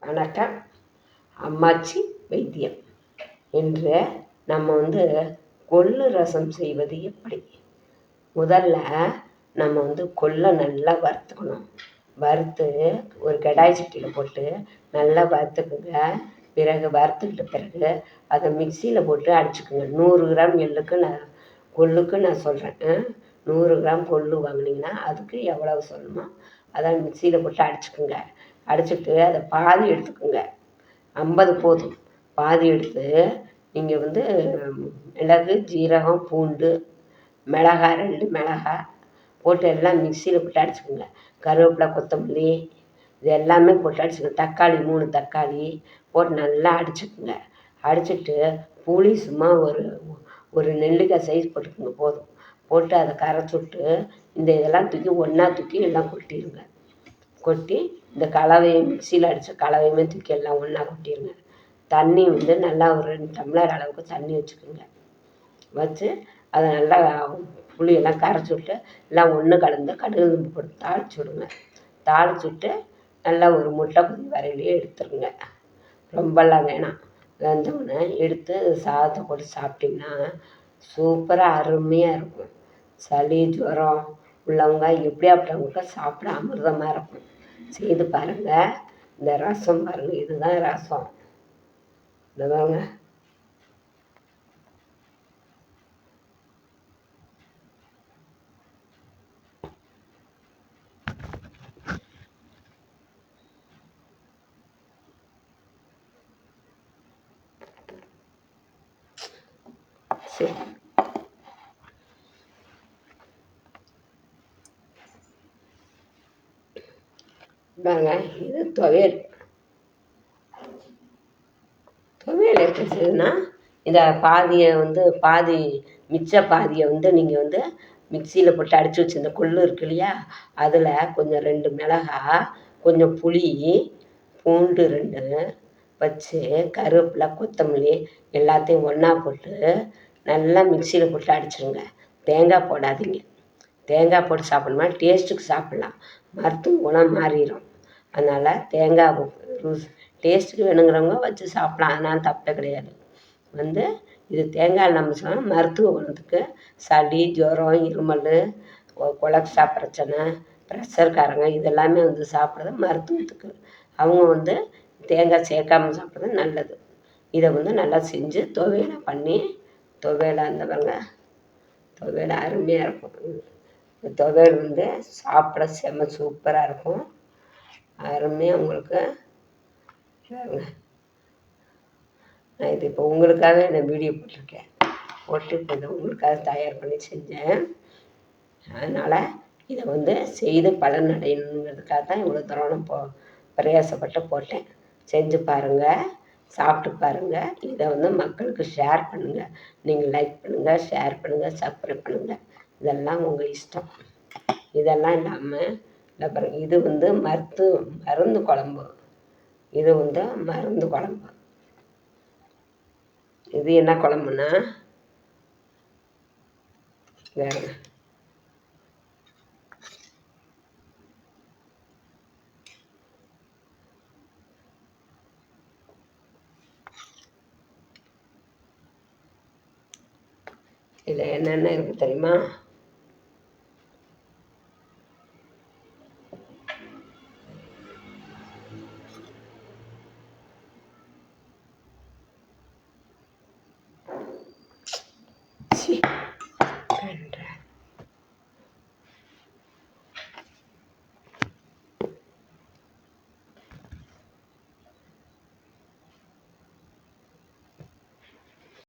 வணக்கம். அம்மாச்சி வைத்தியம். இன்று நம்ம கொள்ளு ரசம் செய்வது எப்படி? முதல்ல நம்ம கொள்ளை நல்லா வறுத்துக்கணும். வறுத்து ஒரு கடாய் சட்டியில் போட்டு நல்லா வறுத்துக்குங்க. பிறகு வறுத்துக்கிட்ட பிறகு அதை மிக்சியில் போட்டு அடிச்சுக்குங்க. 100 கிராம் கொள்ளுக்கு நான் சொல்கிறேன். 100 கிராம் கொள்ளு வாங்கினீங்கன்னா அதுக்கு எவ்வளவு சொல்லணுமோ அதை மிக்சியில் போட்டு அடிச்சுக்குங்க. அடிச்சுட்டு அதை பாதி எடுத்துக்கோங்க. 50 போதும். பாதி எடுத்து நீங்கள் மிளகு, ஜீரகம், பூண்டு, மிளகாய் 2 மிளகாய் போட்டு எல்லாம் மிக்சியில் போட்டு அடிச்சுக்கோங்க. கருவேப்பிலை, கொத்தமல்லி இது எல்லாமே போட்டு அடிச்சுக்கோங்க. தக்காளி 3 தக்காளி போட்டு நல்லா அடிச்சுக்குங்க. அடிச்சுட்டு புளி சும்மா ஒரு நெல்லிக்காய் சைஸ் போட்டுக்கோங்க போதும். போட்டு அதை கரைச்சி விட்டு இதெல்லாம் தூக்கி ஒன்றா தூக்கி எல்லாம் கொட்டிடுங்க. கொட்டி இந்த கலவையை மிக்சியில் அடித்த கலவையுமே தூக்கி எல்லாம் ஒன்றா கொட்டிடுங்க. தண்ணி நல்லா ஒரு 2 டம்ளர் அளவுக்கு தண்ணி வச்சுக்கோங்க. வச்சு அதை நல்லா புளியெல்லாம் கரைச்சி விட்டு எல்லாம் ஒன்று கலந்து கடுகு உளுந்து போட்டு தாளித்து விடுங்க. தாளித்து விட்டு நல்லா ஒரு முட்டை கொதி வரையிலேயே எடுத்துருங்க. ரொம்பலாம் வேணாம். வெந்தோடனே எடுத்து சாதத்தை போட்டு சாப்பிட்டிங்கன்னா சூப்பராக அருமையாக இருக்கும். சளி, ஜுரம் உள்ளவங்க எப்படியாப்பட்டவங்களுக்கு சாப்பிட அமிர்தமாக இருக்கும். செய்து பாருங்கள். இந்த ரசம் பாருங்கள், இதுதான் ரசம். இந்த பாருங்க. சரி, பாருங்க. இது துவையல். துவையல் எப்படி செய்யுதுன்னா, இதை பாதியை பாதி மிச்ச பாதியை நீங்கள் மிக்சியில் போட்டு அடித்து வச்சுருந்த கொள்ளு இருக்கு இல்லையா, அதில் கொஞ்சம் 2 மிளகாய், கொஞ்சம் புளி, பூண்டு 2 வச்சு கருவேப்பிலை, கொத்தமல்லி எல்லாத்தையும் ஒன்றா போட்டு நல்லா மிக்சியில் போட்டு அடிச்சிடுங்க. தேங்காய் போடாதீங்க. தேங்காய் போட்டு சாப்பிட்ணுமா டேஸ்ட்டுக்கு சாப்பிட்லாம், மருத்துவ குணம் மாறிடும். அதனால் தேங்காய் டேஸ்ட்டுக்கு வேணுங்கிறவங்க வச்சு சாப்பிட்லாம், அதனால் தப்பே கிடையாது. இது தேங்காய் இல்லாமல் சொன்னால் மருத்துவ குணத்துக்கு சளி, ஜுரம், இருமல், கொலஸ்ட்ரா பிரச்சனை, ப்ரெஷர்காரங்க இதெல்லாமே சாப்பிட்றது மருத்துவத்துக்கு. அவங்க தேங்காய் சேர்க்காம சாப்பிட்றது நல்லது. இதை நல்லா செஞ்சு துவையலை பண்ணி துவையலை பாருங்க. துவையல் அருமையாக இருக்கும். துவையல் சாப்பிட செம்ம சூப்பராக இருக்கும். அருமையாக உங்களுக்கு நான் இது இப்போ உங்களுக்காக நான் வீடியோ போட்டிருக்கேன். போட்டு இப்போ இதை உங்களுக்காக தயார் பண்ணி செஞ்சேன். அதனால் இதை செய்து பலன் அடையணுங்கிறதுக்காக தான் இவ்வளோ தூரம் பிரயாசப்பட்டு போட்டேன். செஞ்சு பாருங்கள், சாப்பிட்டு பாருங்கள். இதை மக்களுக்கு ஷேர் பண்ணுங்கள். நீங்கள் லைக் பண்ணுங்கள், ஷேர் பண்ணுங்கள், சப்ஸ்கிரைப் பண்ணுங்கள். இதெல்லாம் உங்கள் இஷ்டம். இதெல்லாம் இல்லாமல் இல்லை பாருங்கள், இது மருந்து குழம்பு. இது மருந்து குழம்பு. இது என்ன குழம்புன்னா வேறு இதில் என்னென்ன இருக்குது தெரியுமா? சி